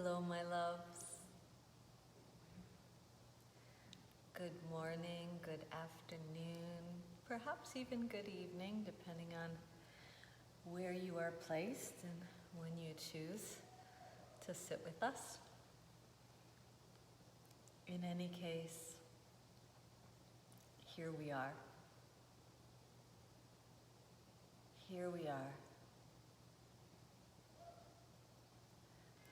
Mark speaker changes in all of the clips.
Speaker 1: Hello, my loves. Good morning, good afternoon, perhaps even good evening, depending on where you are placed and when you choose to sit with us. In any case, here we are. Here we are.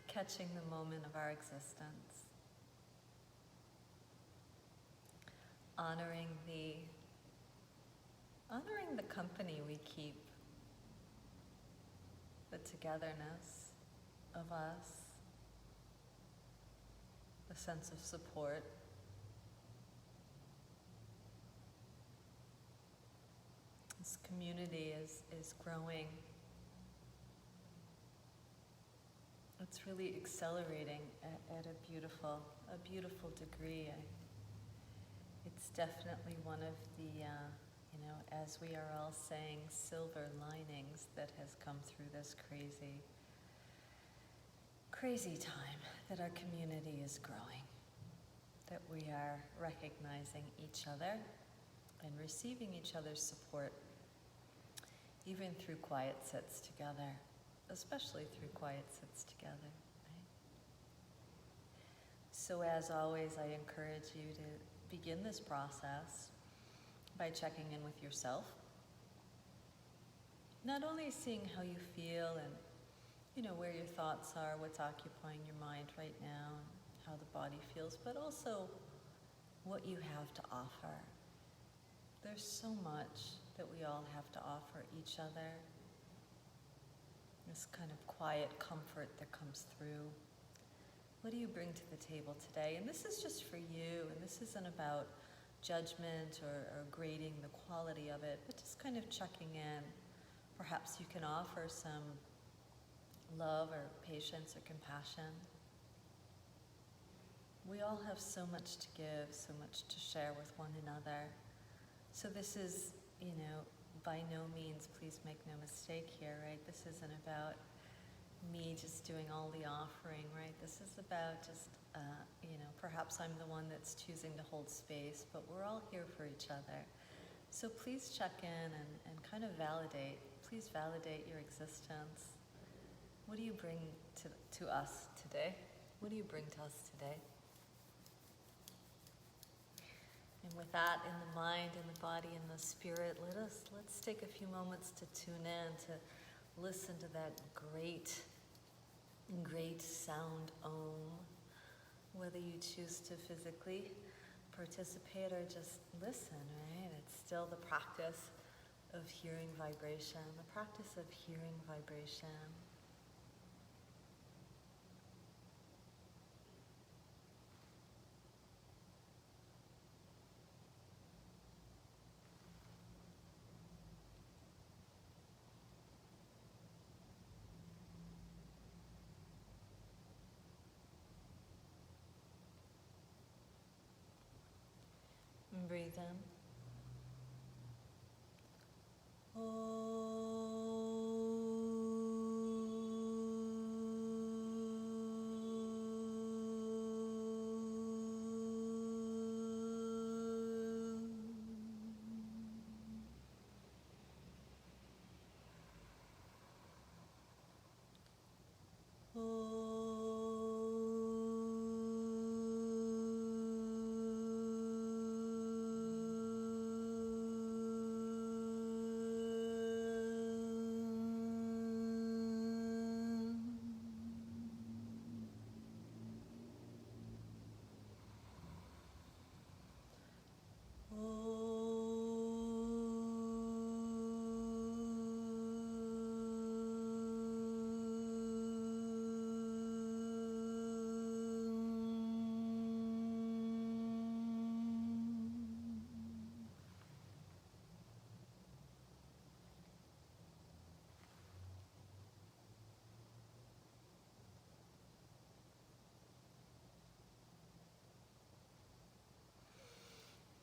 Speaker 1: Catching the moment of our existence. Honoring the company we keep, the togetherness of us, the sense of support. This community is growing. It's really accelerating at a beautiful degree. It's definitely one of the, as we are all saying, silver linings that has come through this crazy time, that our community is growing, that we are recognizing each other and receiving each other's support, even through quiet sits together, especially through quiet sits together. Right? So as always, I encourage you to begin this process by checking in with yourself. Not only seeing how you feel and where your thoughts are, what's occupying your mind right now, how the body feels, but also what you have to offer. There's so much that we all have to offer each other. This kind of quiet comfort that comes through. What do you bring to the table today? And this is just for you, and this isn't about judgment or grading the quality of it, but just kind of checking in. Perhaps you can offer some love or patience or compassion. We all have so much to give, so much to share with one another. So this is, by no means, please make no mistake here, right? This isn't about me just doing all the offering, right? This is about just, perhaps I'm the one that's choosing to hold space, but we're all here for each other. So please check in and kind of validate. Please validate your existence. What do you bring to us today? What do you bring to us today? And with that in the mind, in the body, in the spirit, let's take a few moments to tune in, to listen to that great sound Om. Whether you choose to physically participate or just listen, right? It's still the practice of hearing vibration, the practice of hearing vibration. And breathe in.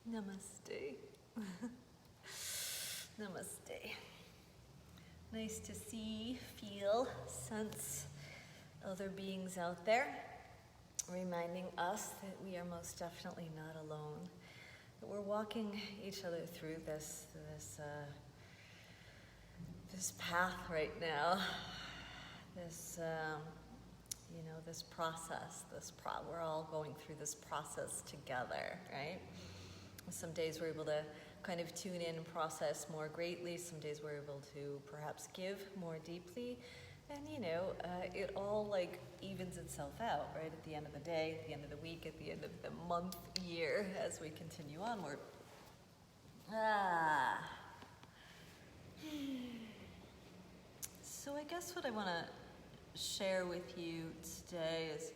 Speaker 1: Namaste. Namaste. Nice to see, feel, sense other beings out there, reminding us that we are most definitely not alone, that we're walking each other through this path right now, this this process, we're all going through this process together, right? Some days we're able to kind of tune in and process more greatly. Some days we're able to perhaps give more deeply. And it all like evens itself out, right? At the end of the day, at the end of the week, at the end of the month, year, as we continue onward. So I guess what I want to share with you today is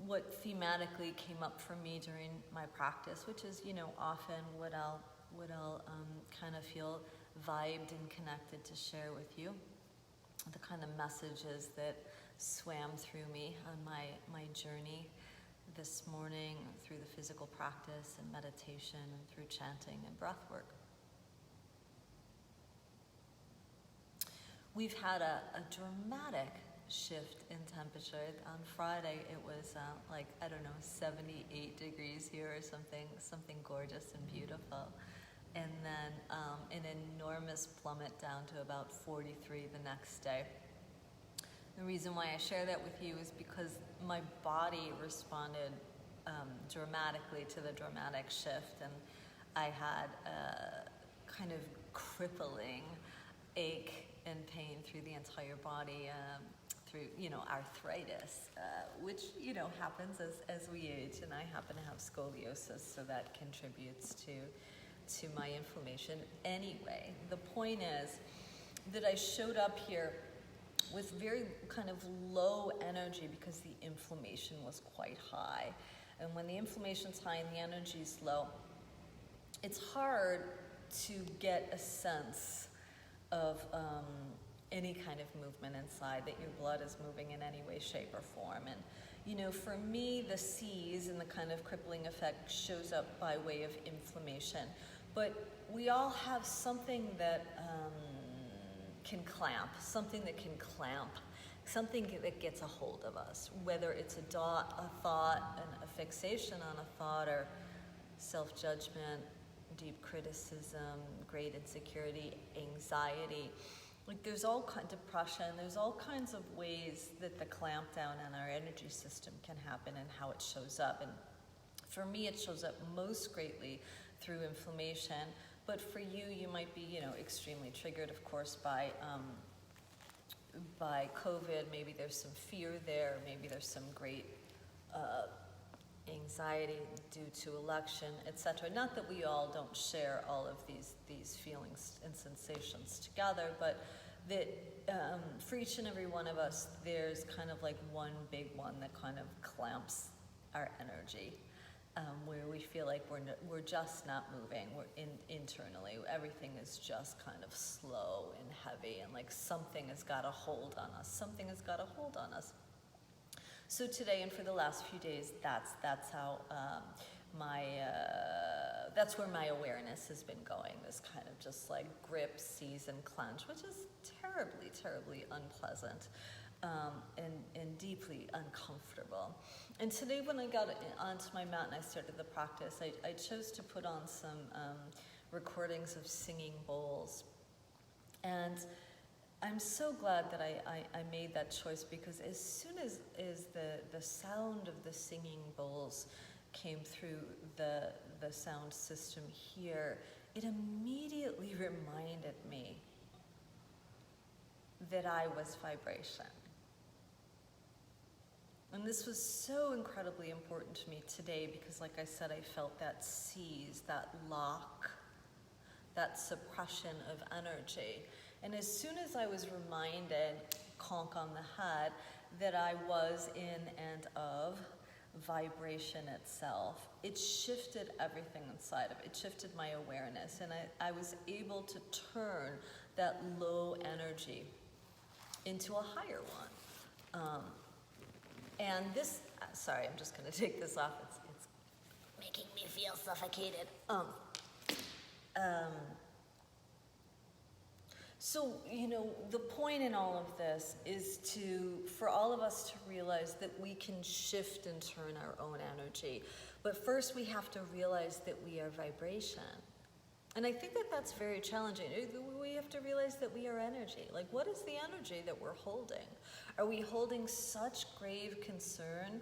Speaker 1: what thematically came up for me during my practice, which is, often what I'll kind of feel vibed and connected to share with you. The kind of messages that swam through me on my journey this morning through the physical practice and meditation and through chanting and breath work. We've had a dramatic shift in temperature. On Friday, it was 78 degrees here or something gorgeous and beautiful. And then an enormous plummet down to about 43 the next day. The reason why I share that with you is because my body responded dramatically to the dramatic shift, and I had a kind of crippling ache and pain through the entire body, through arthritis, which happens as we age, and I happen to have scoliosis, so that contributes to my inflammation. Anyway, the point is that I showed up here with very kind of low energy because the inflammation was quite high. And when the inflammation's high and the energy's low, it's hard to get a sense of any kind of movement inside, that your blood is moving in any way, shape, or form. And for me, the seize and the kind of crippling effect shows up by way of inflammation. But we all have something that can clamp, something that gets a hold of us, whether it's a thought, a fixation on a thought, or self-judgment, deep criticism, great insecurity, anxiety. Like there's all kinds of depression, there's all kinds of ways that the clamp down on our energy system can happen and how it shows up. And for me, it shows up most greatly through inflammation. But for you, you might be, extremely triggered, of course, by COVID. Maybe there's some fear there. Maybe there's some great anxiety due to election, etc. Not that we all don't share all of these feelings and sensations together, but that for each and every one of us, there's kind of like one big one that kind of clamps our energy, where we feel like we're just not moving. We're internally, everything is just kind of slow and heavy, and like something has got a hold on us. Something has got a hold on us. So today and for the last few days, that's how that's where my awareness has been going. This kind of just like grip, seize, and clench, which is terribly, terribly unpleasant and deeply uncomfortable. And today, when I got onto my mat and I started the practice, I chose to put on some recordings of singing bowls, and I'm so glad that I made that choice, because as soon as the sound of the singing bowls came through the sound system here, it immediately reminded me that I was vibration. And this was so incredibly important to me today because, like I said, I felt that seize, that lock, that suppression of energy. And as soon as I was reminded, conk on the head, that I was in and of vibration itself, it shifted everything inside of it. It shifted my awareness, and I was able to turn that low energy into a higher one. And this, sorry, I'm just going to take this off. It's making me feel suffocated. So, the point in all of this is for all of us to realize that we can shift and turn our own energy. But first we have to realize that we are vibration. And I think that that's very challenging. We have to realize that we are energy. Like, what is the energy that we're holding? Are we holding such grave concern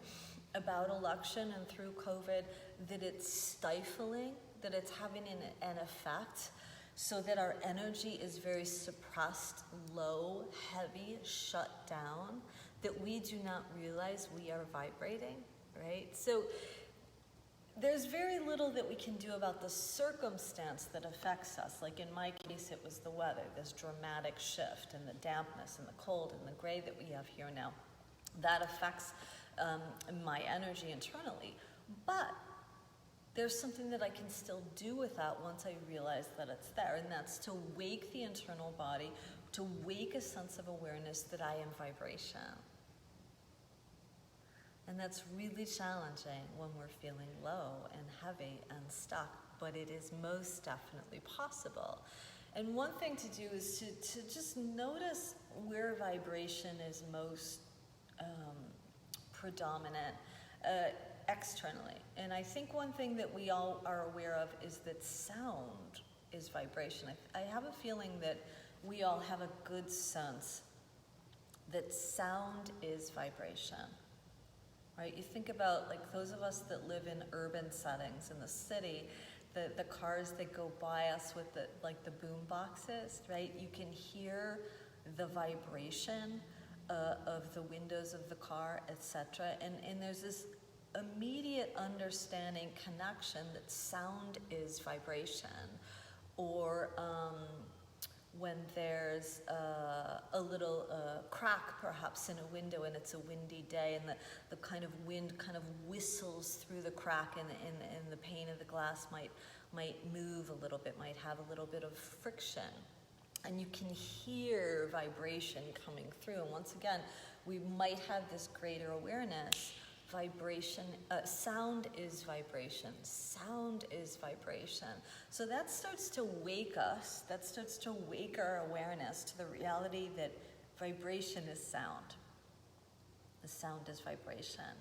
Speaker 1: about election and through COVID that it's stifling, that it's having an effect, so that our energy is very suppressed, low, heavy, shut down, that we do not realize we are vibrating, right? So there's very little that we can do about the circumstance that affects us. Like in my case, it was the weather, this dramatic shift, and the dampness and the cold and the gray that we have here now. That affects my energy internally. But there's something that I can still do with that once I realize that it's there, and that's to wake the internal body, to wake a sense of awareness that I am vibration. And that's really challenging when we're feeling low and heavy and stuck, but it is most definitely possible. And one thing to do is to just notice where vibration is most predominant externally. And I think one thing that we all are aware of is that sound is vibration. I have a feeling that we all have a good sense that sound is vibration. Right? You think about like those of us that live in urban settings in the city, the cars that go by us with the boom boxes, right? You can hear the vibration of the windows of the car, etc. And there's this immediate understanding, connection that sound is vibration. Or when there's a little crack perhaps in a window and it's a windy day and the kind of wind kind of whistles through the crack and the pane of the glass might move a little bit, might have a little bit of friction. And you can hear vibration coming through. And once again, we might have this greater awareness. Vibration, sound is vibration. Sound is vibration. So that starts to wake us, that starts to wake our awareness to the reality that vibration is sound. The sound is vibration.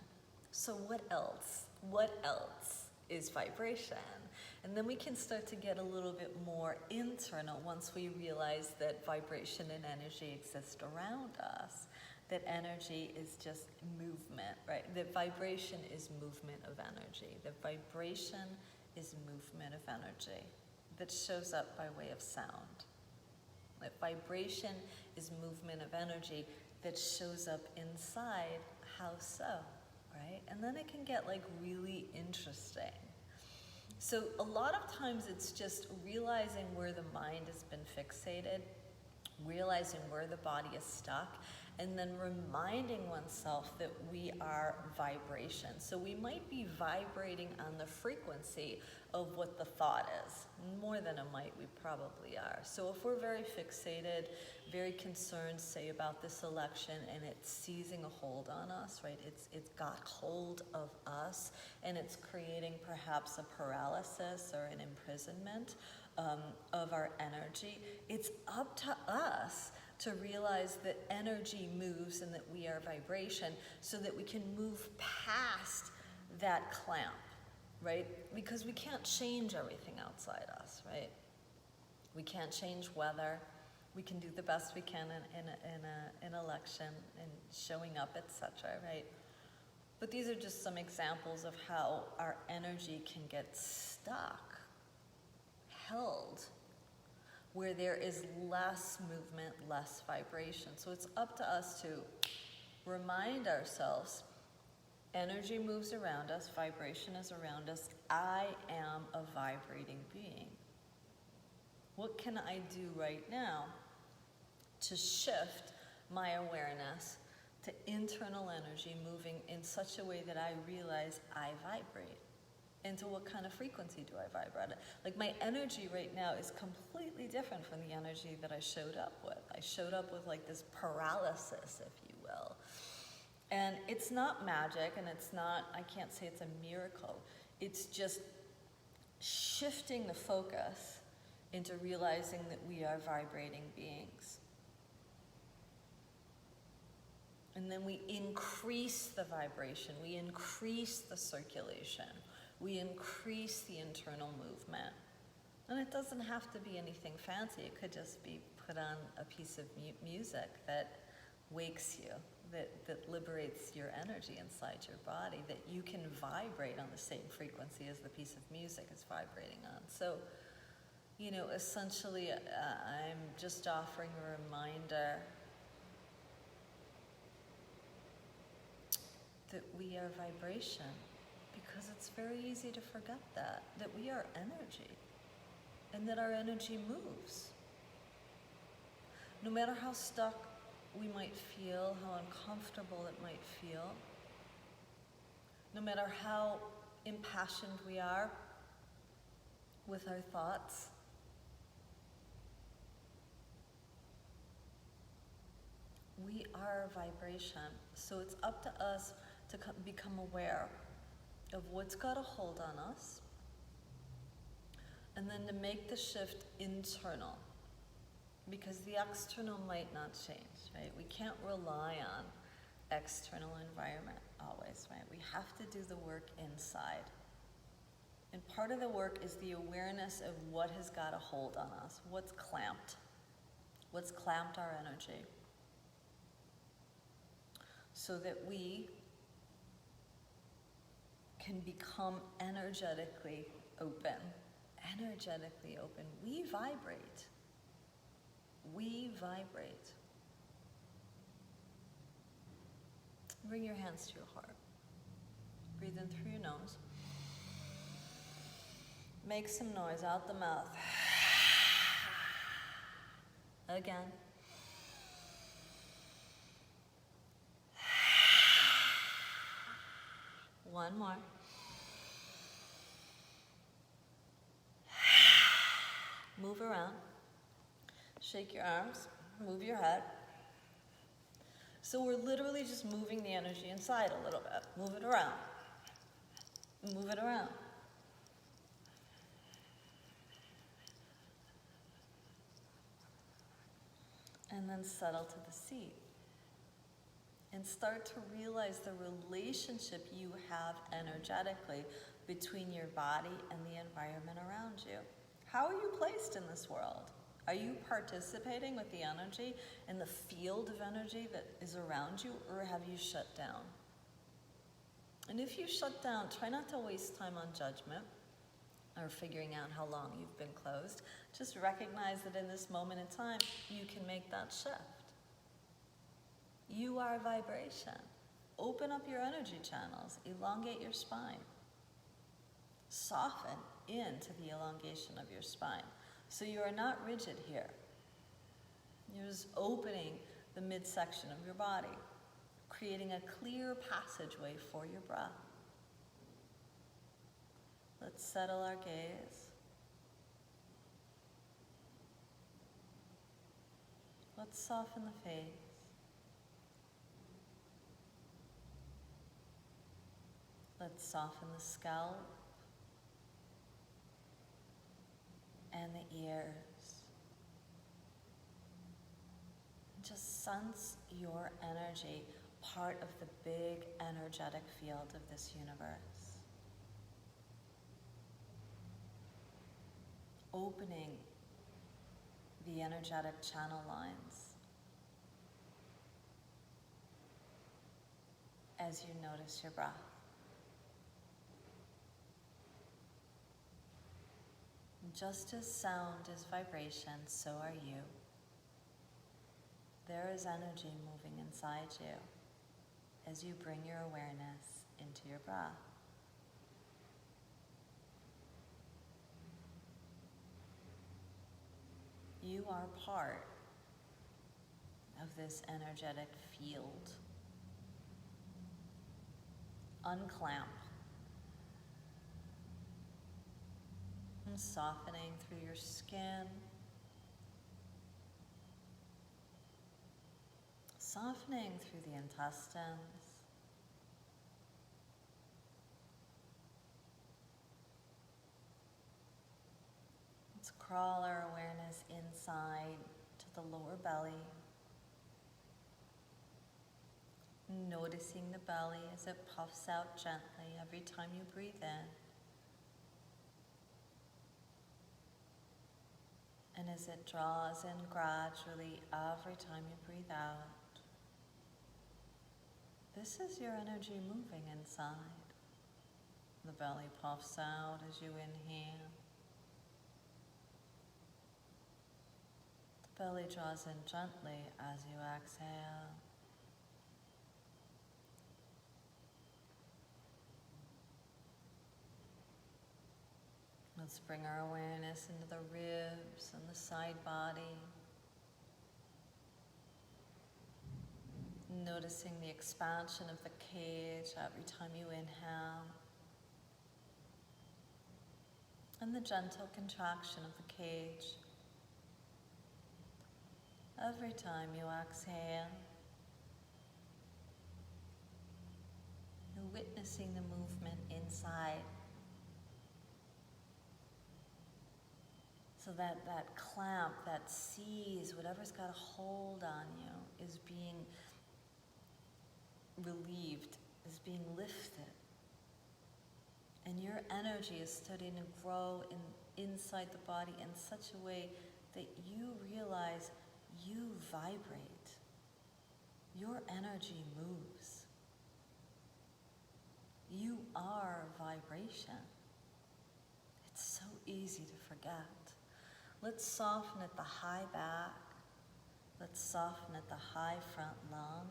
Speaker 1: So what else? What else is vibration? And then we can start to get a little bit more internal once we realize that vibration and energy exist around us. That energy is just movement, right? That vibration is movement of energy. That vibration is movement of energy that shows up by way of sound. That vibration is movement of energy that shows up inside. How so, right? And then it can get like really interesting. So a lot of times it's just realizing where the mind has been fixated, realizing where the body is stuck, and then reminding oneself that we are vibration. So we might be vibrating on the frequency of what the thought is. More than a might, we probably are. So if we're very fixated, very concerned, say, about this election, and it's seizing a hold on us, right? It's got hold of us, and it's creating perhaps a paralysis or an imprisonment of our energy. It's up to us to realize that energy moves and that we are vibration, so that we can move past that clamp, right? Because we can't change everything outside us, right? We can't change weather. We can do the best we can in an election and showing up, etc., right? But these are just some examples of how our energy can get stuck, held, where there is less movement, less vibration. So it's up to us to remind ourselves, energy moves around us, vibration is around us. I am a vibrating being. What can I do right now to shift my awareness to internal energy moving in such a way that I realize I vibrate? Into what kind of frequency do I vibrate? Like my energy right now is completely different from the energy that I showed up with. I showed up with like this paralysis, if you will. And it's not magic, and it's not, I can't say it's a miracle. It's just shifting the focus into realizing that we are vibrating beings. And then we increase the vibration, we increase the circulation, we increase the internal movement. And it doesn't have to be anything fancy. It could just be put on a piece of music that wakes you, that liberates your energy inside your body, that you can vibrate on the same frequency as the piece of music is vibrating on. So, you know, essentially, I'm just offering a reminder that we are vibration, because it's very easy to forget that we are energy, and that our energy moves. No matter how stuck we might feel, how uncomfortable it might feel, no matter how impassioned we are with our thoughts, we are vibration. So it's up to us to become aware of what's got a hold on us, and then to make the shift internal, because the external might not change, right? We can't rely on external environment always, right? We have to do the work inside. And part of the work is the awareness of what has got a hold on us, what's clamped our energy, so that we can become energetically open. We vibrate. Bring your hands to your heart. Breathe in through your nose. Make some noise out the mouth. Again. One more. Move around. Shake your arms. Move your head. So we're literally just moving the energy inside a little bit. Move it around. Move it around. And then settle to the seat. And start to realize the relationship you have energetically between your body and the environment around you. How are you placed in this world? Are you participating with the energy and the field of energy that is around you, or have you shut down? And if you shut down, try not to waste time on judgment or figuring out how long you've been closed. Just recognize that in this moment in time, you can make that shift. You are vibration. Open up your energy channels. Elongate your spine. Soften into the elongation of your spine. So you are not rigid here. You're just opening the midsection of your body, creating a clear passageway for your breath. Let's settle our gaze. Let's soften the face. Let's soften the scalp and the ears. Just sense your energy, part of the big energetic field of this universe. Opening the energetic channel lines as you notice your breath. Just as sound is vibration, so are you. There is energy moving inside you as you bring your awareness into your breath. You are part of this energetic field. Unclamp. And softening through your skin. Softening through the intestines. It's crawl our awareness inside to the lower belly, noticing the belly as it puffs out gently every time you breathe in, and as it draws in gradually every time you breathe out. This is your energy moving inside. The belly puffs out as you inhale. The belly draws in gently as you exhale. Let's bring our awareness into the ribs and the side body. Noticing the expansion of the cage every time you inhale, and the gentle contraction of the cage every time you exhale. You're witnessing the movement inside, so that clamp that sees whatever's got a hold on you is being relieved, is being lifted. And your energy is starting to grow inside the body in such a way that you realize you vibrate. Your energy moves. You are vibration. It's so easy to forget. Let's soften at the high back. Let's soften at the high front lung.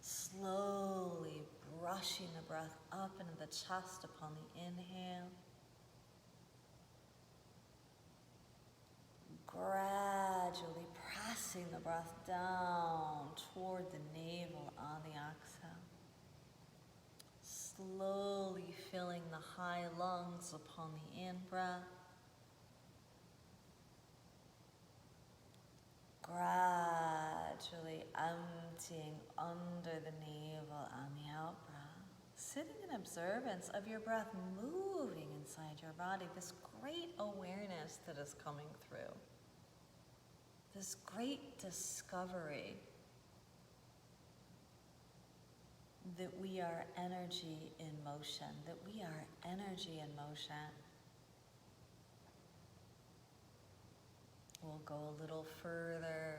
Speaker 1: Slowly brushing the breath up into the chest upon the inhale. Gradually pressing the breath down toward the navel on the exhale. Slowly filling the high lungs upon the in-breath. Gradually emptying under the navel on the out-breath. Sitting in observance of your breath moving inside your body, this great awareness that is coming through. This great discovery that we are energy in motion, that we are energy in motion. We'll go a little further,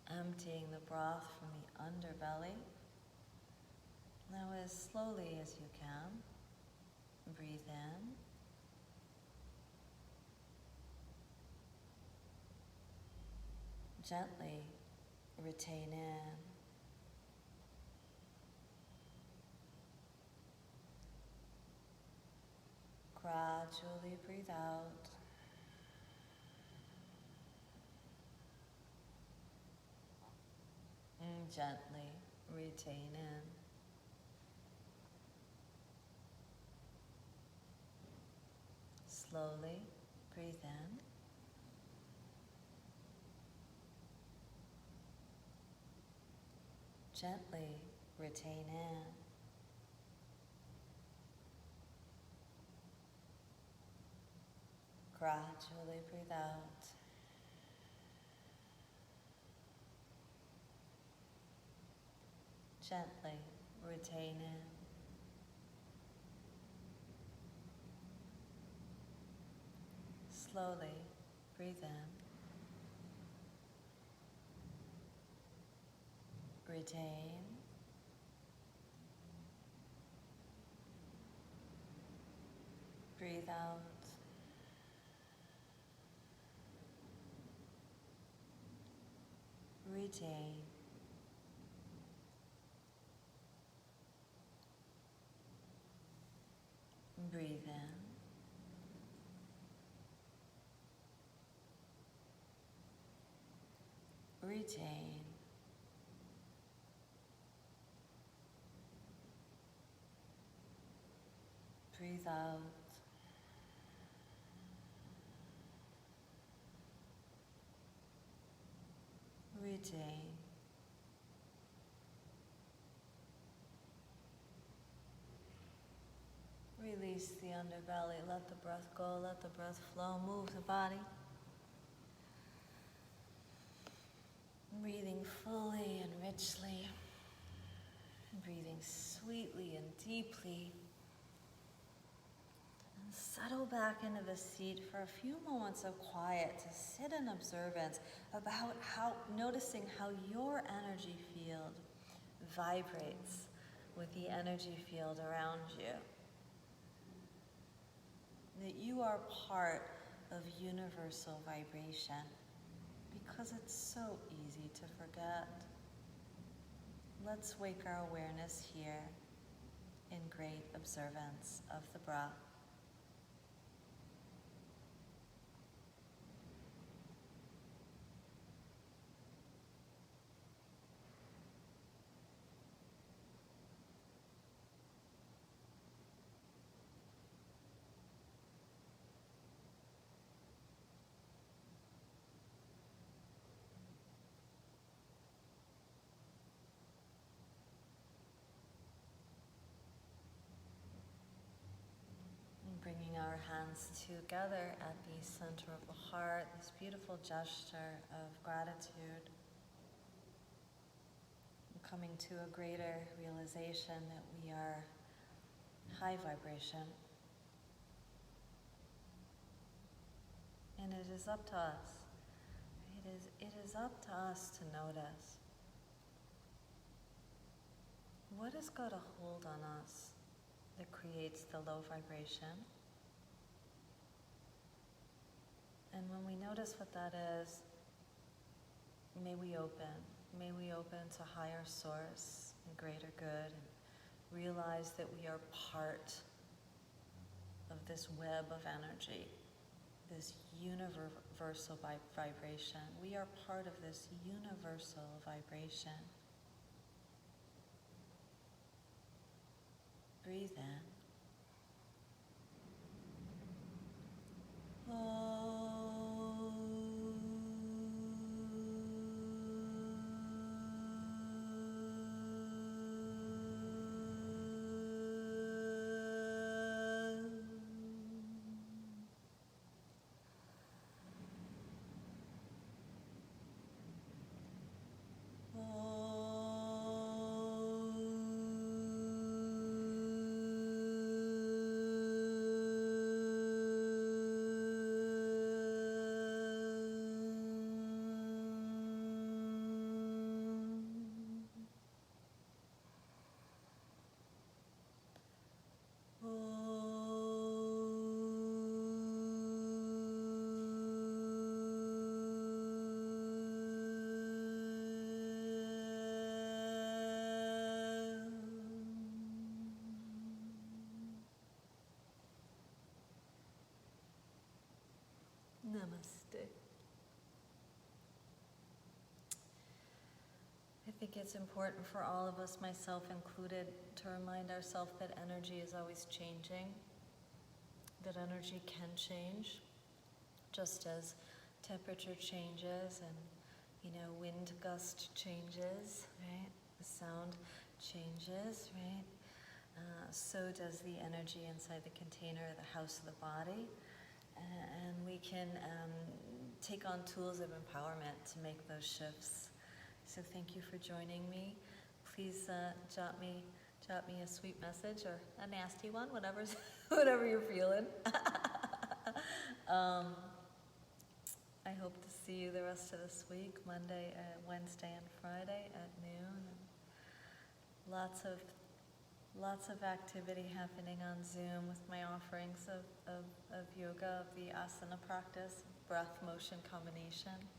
Speaker 1: emptying the breath from the underbelly. Now, as slowly as you can, breathe in. Gently retain in. Gradually breathe out. And gently retain in. Slowly breathe in. Gently retain in. Gradually breathe out. Gently retain in. Slowly breathe in. Retain. Breathe out. Retain. Breathe in. Retain. Breathe out. Retain. Release. Release the underbelly. Let the breath go. Let the breath flow. Move the body. Breathing fully and richly. Breathing sweetly and deeply. And settle back into the seat for a few moments of quiet to sit in observance about noticing how your energy field vibrates with the energy field around you. That you are part of universal vibration, because it's so easy to forget. Let's wake our awareness here in great observance of the breath. Bringing our hands together at the center of the heart, this beautiful gesture of gratitude. Coming to a greater realization that we are high vibration. And it is up to us. It is up to us to notice. What has got a hold on us that creates the low vibration? And when we notice what that is, may we open to higher source and greater good, and realize that we are part of this web of energy, this universal vibration. We are part of this universal vibration. Breathe in. Namaste. I think it's important for all of us, myself included, to remind ourselves that energy is always changing, that energy can change, just as temperature changes and, wind gust changes, right? The sound changes, right? So does the energy inside the container, the house of the body. And we can take on tools of empowerment to make those shifts. So thank you for joining me. Please jot me a sweet message or a nasty one, whatever you're feeling. I hope to see you the rest of this week, Monday, Wednesday, and Friday at noon. And lots of activity happening on Zoom with my offerings of yoga, of the asana practice, breath motion combination.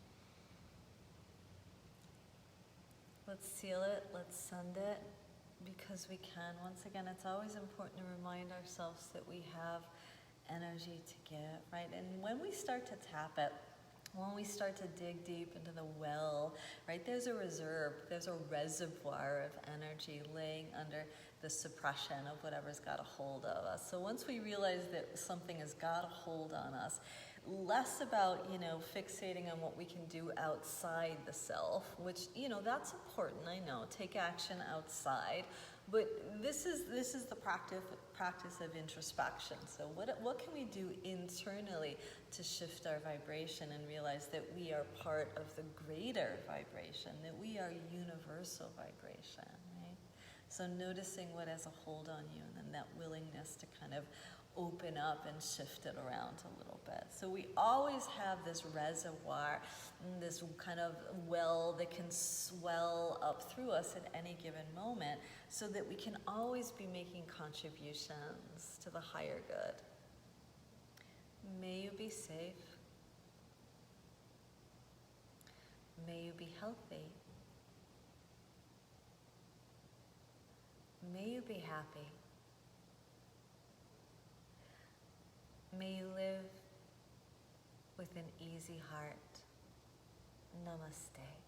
Speaker 1: Let's seal it, let's send it, because we can. Once again, it's always important to remind ourselves that we have energy to give, right? And when we start to tap it, when we start to dig deep into the well, right, there's a reservoir of energy laying under the suppression of whatever's got a hold of us. So once we realize that something has got a hold on us, less about, fixating on what we can do outside the self, which, that's important, I know, take action outside, But this is the practice of introspection. So what can we do internally to shift our vibration and realize that we are part of the greater vibration, that we are universal vibration, right? So noticing what has a hold on you, and then that willingness to kind of open up and shift it around a little bit. So we always have this reservoir, this kind of well that can swell up through us at any given moment, so that we can always be making contributions to the higher good. May you be safe. May you be healthy. May you be happy. May you live with an easy heart. Namaste.